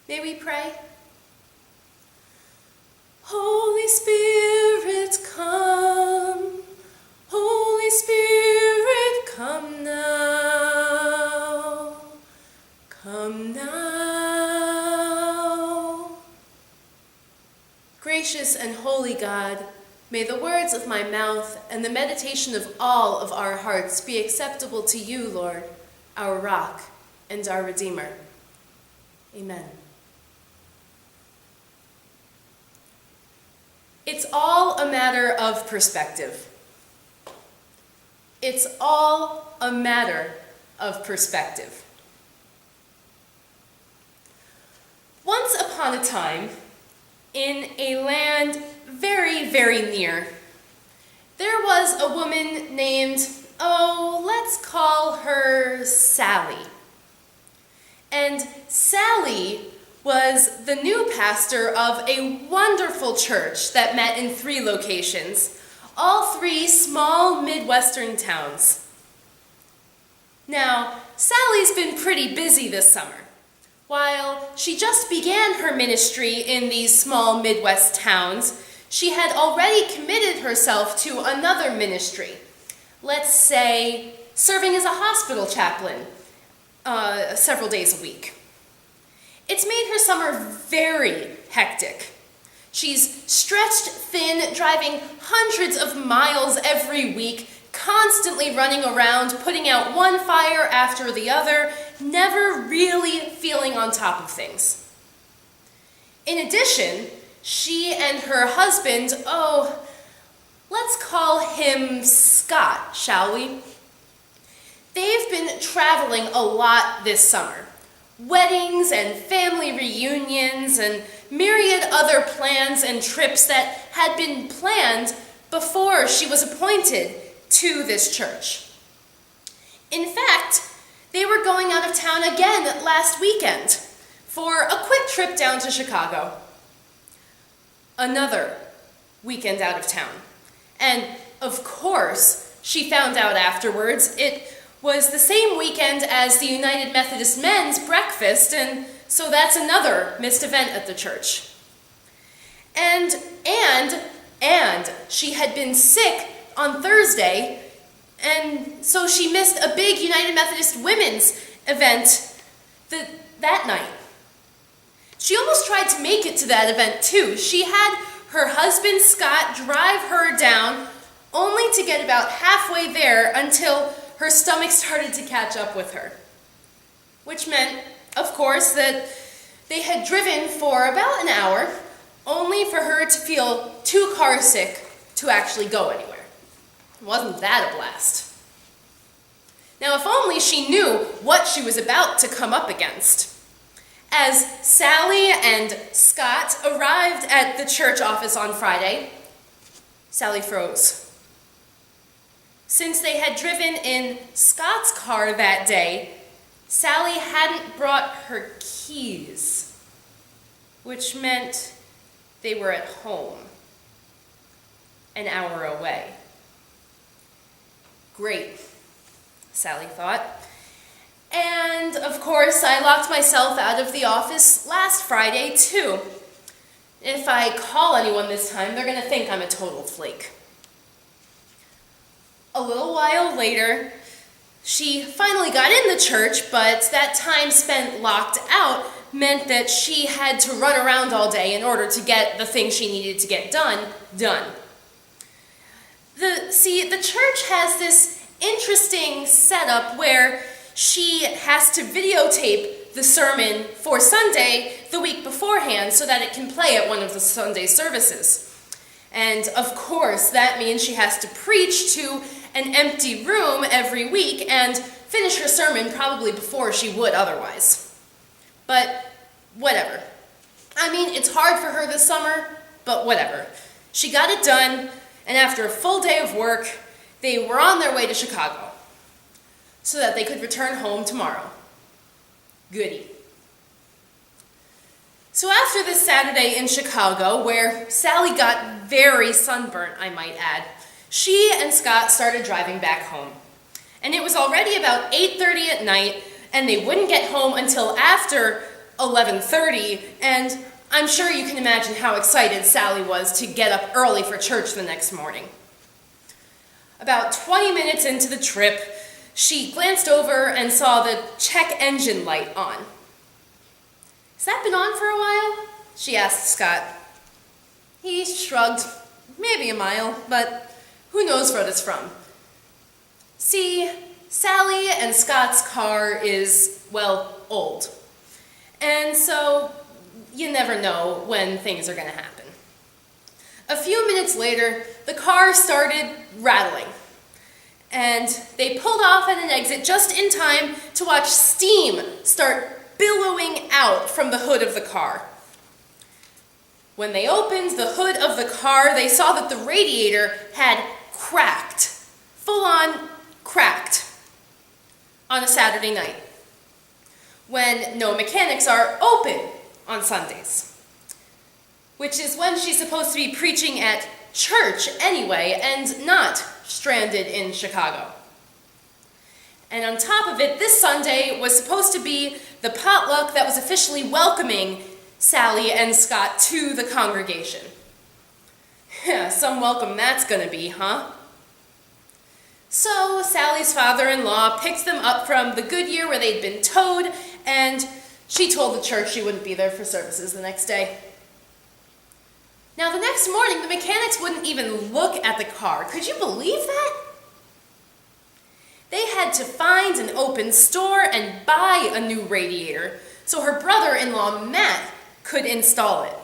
May we pray? Holy Spirit, come. Holy Spirit, come now. Come now. Gracious and holy God, may the words of my mouth and the meditation of all of our hearts be acceptable to you, Lord, our rock and our Redeemer. Amen. It's all a matter of perspective. It's all a matter of perspective. Once upon a time, in a land very, very near, there was a woman named, let's call her Sally. And Sally was the new pastor of a wonderful church that met in 3 locations, all 3 small Midwestern towns. Now, Sally's been pretty busy this summer. While she just began her ministry in these small Midwest towns, she had already committed herself to another ministry. Let's say, serving as a hospital chaplain several days a week. It's made her summer very hectic. She's stretched thin, driving hundreds of miles every week, constantly running around, putting out one fire after the other, never really feeling on top of things. In addition, she and her husband, let's call him Scott, shall we? They've been traveling a lot this summer. Weddings and family reunions and myriad other plans and trips that had been planned before she was appointed to this church. In fact, they were going out of town again last weekend for a quick trip down to Chicago. Another weekend out of town. And of course, she found out afterwards it was the same weekend as the United Methodist Men's breakfast, and so that's another missed event at the church. And she had been sick on Thursday, and so she missed a big United Methodist Women's event that night. She almost tried to make it to that event too. She had her husband Scott drive her down, only to get about halfway there until her stomach started to catch up with her. Which meant, of course, that they had driven for about an hour, only for her to feel too car sick to actually go anywhere. Wasn't that a blast? Now, if only she knew what she was about to come up against. As Sally and Scott arrived at the church office on Friday, Sally froze. Since they had driven in Scott's car that day, Sally hadn't brought her keys, which meant they were at home, an hour away. Great, Sally thought. And, of course, I locked myself out of the office last Friday, too. If I call anyone this time, they're going to think I'm a total flake. A little while later, she finally got in the church, but that time spent locked out meant that she had to run around all day in order to get the thing she needed to get done. The church has this interesting setup where she has to videotape the sermon for Sunday the week beforehand so that it can play at one of the Sunday services. And of course, that means she has to preach to an empty room every week and finish her sermon probably before she would otherwise. But whatever. I mean, it's hard for her this summer, but whatever. She got it done, and after a full day of work, they were on their way to Chicago so that they could return home tomorrow. Goody. So after this Saturday in Chicago, where Sally got very sunburnt, I might add, she and Scott started driving back home. And it was already about 8:30 at night, and they wouldn't get home until after 11:30, and I'm sure you can imagine how excited Sally was to get up early for church the next morning. About 20 minutes into the trip, she glanced over and saw the check engine light on. "Has that been on for a while?" she asked Scott. He shrugged. "Maybe a mile, but who knows where it's from." See, Sally and Scott's car is, well, old. And so you never know when things are going to happen. A few minutes later, the car started rattling, and they pulled off at an exit just in time to watch steam start billowing out from the hood of the car. When they opened the hood of the car, they saw that the radiator had cracked, full-on cracked, on a Saturday night, when no mechanics are open on Sundays, which is when she's supposed to be preaching at church anyway and not stranded in Chicago. And on top of it, this Sunday was supposed to be the potluck that was officially welcoming Sally and Scott to the congregation. Yeah, some welcome that's gonna be, huh? So Sally's father-in-law picked them up from the Goodyear where they'd been towed, and she told the church she wouldn't be there for services the next day. Now, the next morning, the mechanics wouldn't even look at the car. Could you believe that? They had to find an open store and buy a new radiator so her brother-in-law, Matt, could install it.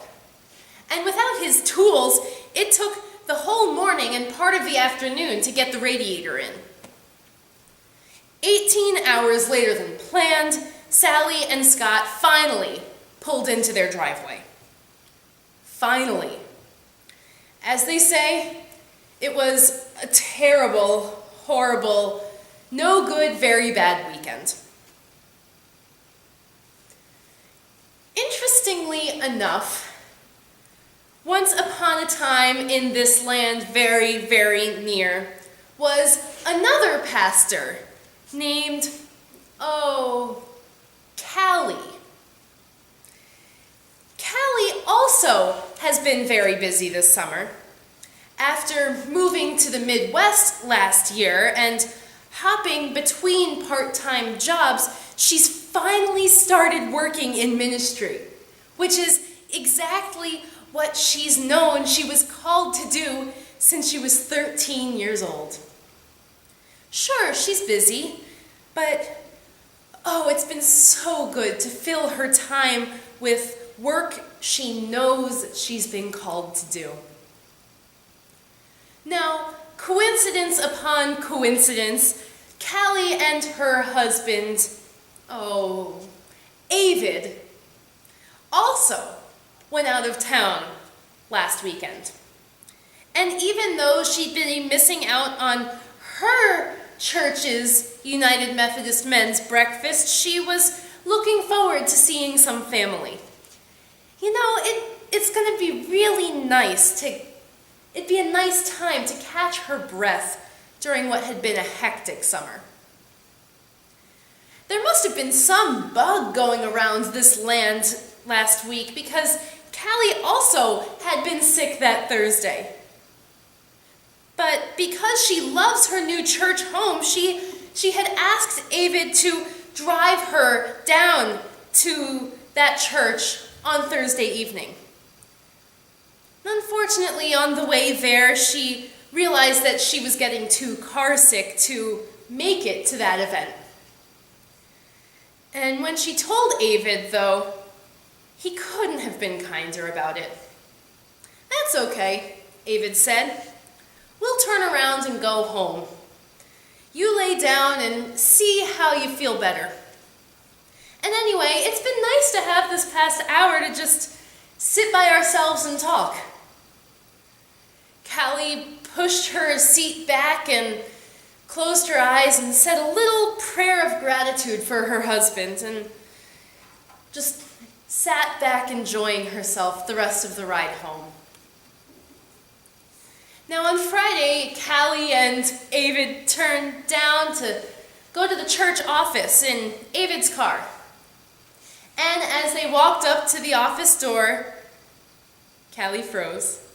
And without his tools, it took the whole morning and part of the afternoon to get the radiator in. 18 hours later than planned, Sally and Scott finally pulled into their driveway. Finally. As they say, it was a terrible, horrible, no good, very bad weekend. Interestingly enough, once upon a time in this land very, very near was another pastor named, Callie. Callie also has been very busy this summer. After moving to the Midwest last year and hopping between part-time jobs, she's finally started working in ministry, which is exactly what she's known she was called to do since she was 13 years old. Sure, she's busy, but it's been so good to fill her time with work she knows she's been called to do. Now, coincidence upon coincidence, Callie and her husband, Avid, also went out of town last weekend. And even though she'd been missing out on her church's United Methodist Men's breakfast, she was looking forward to seeing some family. You know, it's going to be really nice it'd be a nice time to catch her breath during what had been a hectic summer. There must have been some bug going around this land last week because Callie also had been sick that Thursday. But because she loves her new church home, she had asked Avid to drive her down to that church on Thursday evening. Unfortunately, on the way there, she realized that she was getting too car sick to make it to that event. And when she told Avid, though, he couldn't have been kinder about it. "That's okay," Avid said. "We'll turn around and go home. You lay down and see how you feel better. And anyway, it's been nice to have this past hour to just sit by ourselves and talk." Callie pushed her seat back and closed her eyes and said a little prayer of gratitude for her husband and just sat back enjoying herself the rest of the ride home. Now on Friday, Callie and Avid turned down to go to the church office in Avid's car. And as they walked up to the office door, Callie froze.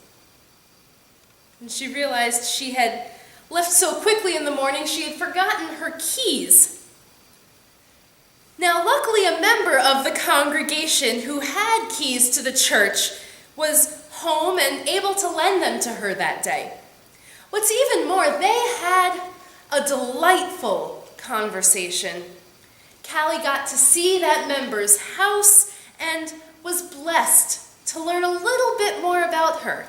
And she realized she had left so quickly in the morning she had forgotten her keys. Now, luckily, a member of the congregation who had keys to the church was home and able to lend them to her that day. What's even more, they had a delightful conversation. Callie got to see that member's house and was blessed to learn a little bit more about her.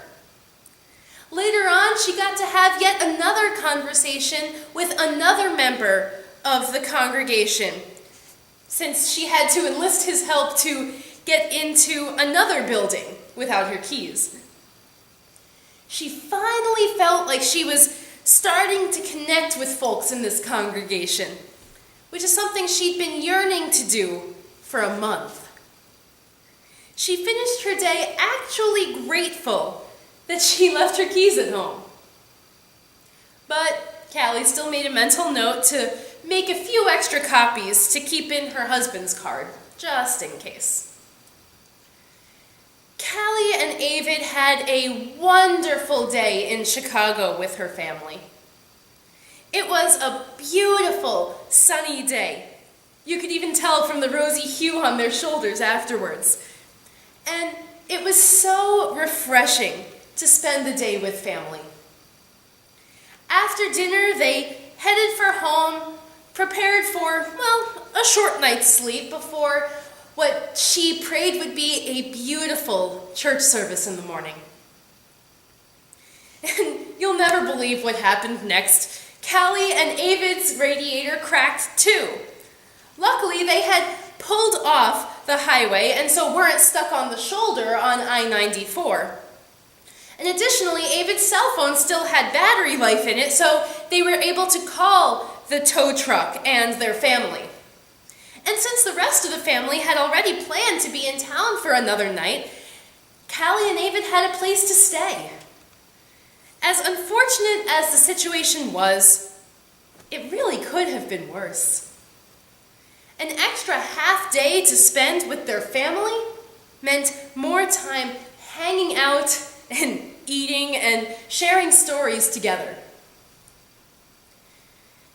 Later on, she got to have yet another conversation with another member of the congregation, since she had to enlist his help to get into another building without her keys. She finally felt like she was starting to connect with folks in this congregation, which is something she'd been yearning to do for a month. She finished her day actually grateful that she left her keys at home. But Callie still made a mental note to make a few extra copies to keep in her husband's card, just in case. Callie and Avid had a wonderful day in Chicago with her family. It was a beautiful, sunny day. You could even tell from the rosy hue on their shoulders afterwards. And it was so refreshing to spend the day with family. After dinner, they headed for home, prepared for, well, a short night's sleep before what she prayed would be a beautiful church service in the morning. And you'll never believe what happened next. Callie and Avid's radiator cracked too. Luckily, they had pulled off the highway and so weren't stuck on the shoulder on I-94. And additionally, Avid's cell phone still had battery life in it, so they were able to call the tow truck and their family. And since the rest of the family had already planned to be in town for another night, Callie and Avid had a place to stay. As unfortunate as the situation was, it really could have been worse. An extra half day to spend with their family meant more time hanging out and eating and sharing stories together.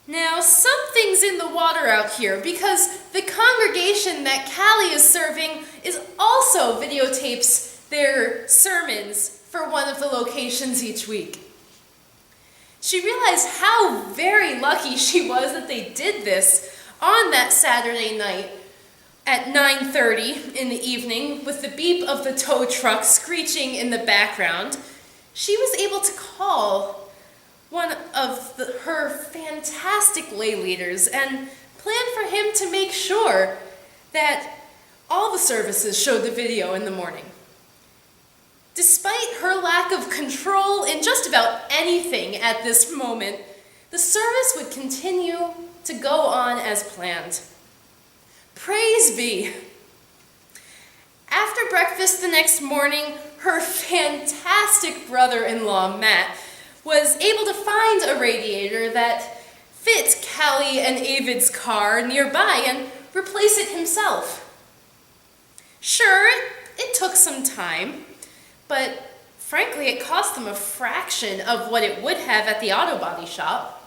Now, something's in the water out here because the congregation that Callie is serving also videotapes their sermons for one of the locations each week. She realized how very lucky she was that they did this on that Saturday night at 9:30 in the evening with the beep of the tow truck screeching in the background. She was able to call one of her fantastic lay leaders and plan for him to make sure that all the services showed the video in the morning. Despite her lack of control in just about anything at this moment, the service would continue to go on as planned. Praise be! After breakfast the next morning, her fantastic brother-in-law, Matt, was able to find a radiator that fit Callie and Avid's car nearby and replace it himself. Sure, it took some time, but frankly, it cost them a fraction of what it would have at the auto body shop.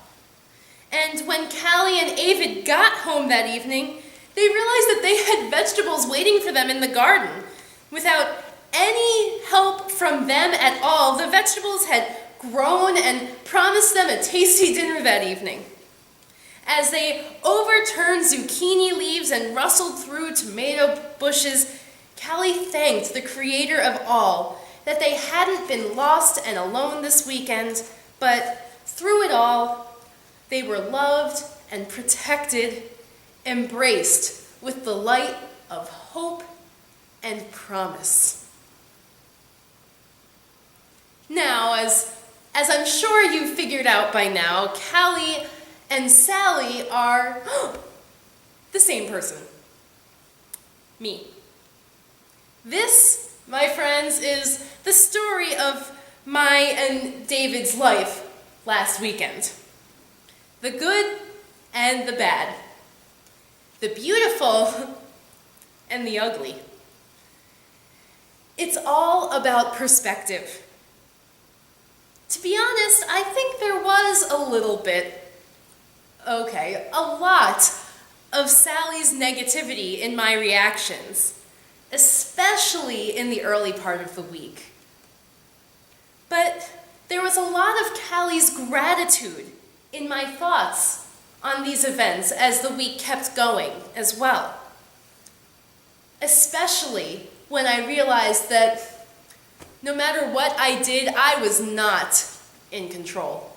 And when Callie and Avid got home that evening, they realized that they had vegetables waiting for them in the garden. Without any help from them at all, the vegetables had grown and promised them a tasty dinner that evening. As they overturned zucchini leaves and rustled through tomato bushes, Callie thanked the Creator of all that they hadn't been lost and alone this weekend, but through it all, they were loved and protected, embraced with the light of hope and promise. Now, as I'm sure you've figured out by now, Callie and Sally are the same person. Me. This, my friends, is the story of my and David's life last weekend. The good and the bad. The beautiful and the ugly. It's all about perspective. To be honest, I think there was a lot of Sally's negativity in my reactions, especially in the early part of the week. But there was a lot of Callie's gratitude in my thoughts on these events as the week kept going as well. Especially when I realized that no matter what I did, I was not in control.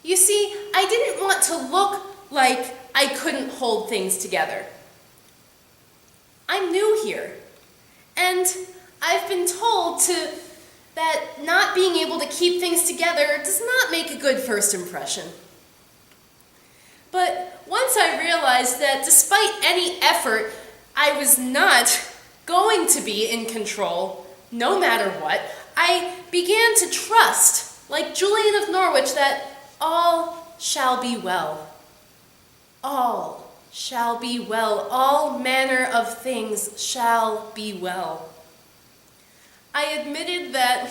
You see, I didn't want to look like I couldn't hold things together. I'm new here, and I've been told that not being able to keep things together does not make a good first impression. But once I realized that despite any effort, I was not going to be in control, no matter what, I began to trust, like Julian of Norwich, that all shall be well. All shall be well. All manner of things shall be well. I admitted that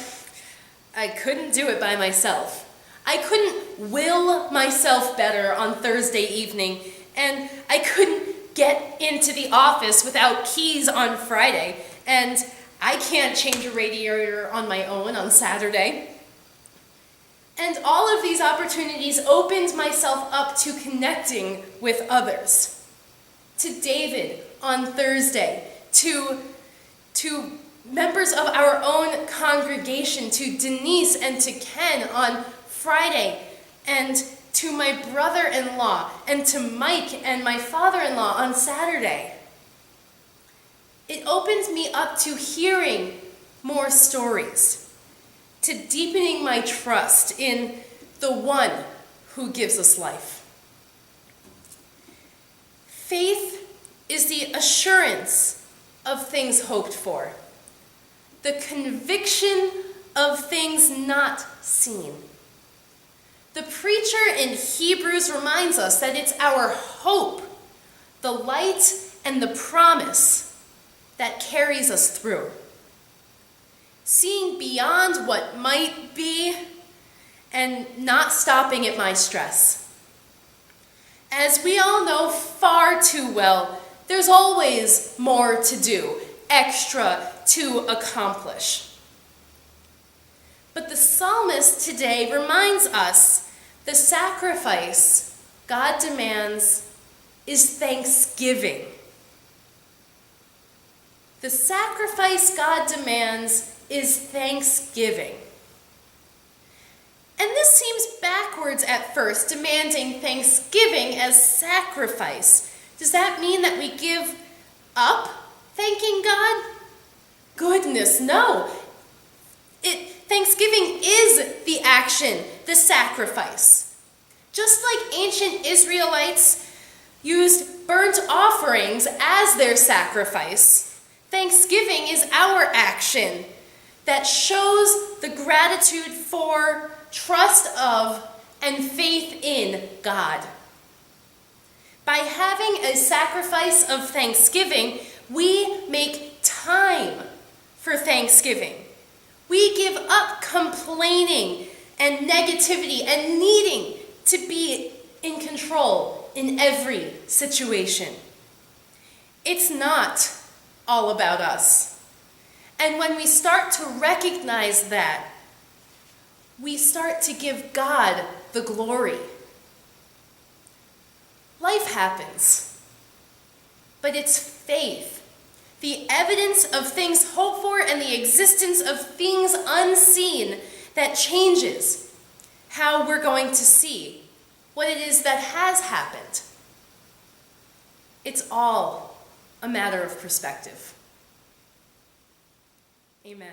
I couldn't do it by myself. I couldn't will myself better on Thursday evening, and I couldn't get into the office without keys on Friday, and I can't change a radiator on my own on Saturday. And all of these opportunities opened myself up to connecting with others. To David on Thursday, to members of our own congregation, to Denise and to Ken on Friday, and to my brother-in-law, and to Mike and my father-in-law on Saturday. It opened me up to hearing more stories, to deepening my trust in the one who gives us life. Faith is the assurance of things hoped for, the conviction of things not seen. The preacher in Hebrews reminds us that it's our hope, the light and the promise that carries us through. Seeing beyond what might be and not stopping at my stress. As we all know far too well, there's always more to do, extra to accomplish. But the psalmist today reminds us the sacrifice God demands is thanksgiving. The sacrifice God demands is thanksgiving. And this seems backwards at first, demanding thanksgiving as sacrifice. Does that mean that we give up thanking God? Goodness, no. Thanksgiving is the action, the sacrifice. Just like ancient Israelites used burnt offerings as their sacrifice, thanksgiving is our action that shows the gratitude for, trust of, and faith in God. By having a sacrifice of thanksgiving, we make time for thanksgiving. We give up complaining and negativity and needing to be in control in every situation. It's not all about us. And when we start to recognize that, we start to give God the glory. Life happens, but it's faith, the evidence of things hoped for and the existence of things unseen that changes how we're going to see what it is that has happened. It's all a matter of perspective. Amen.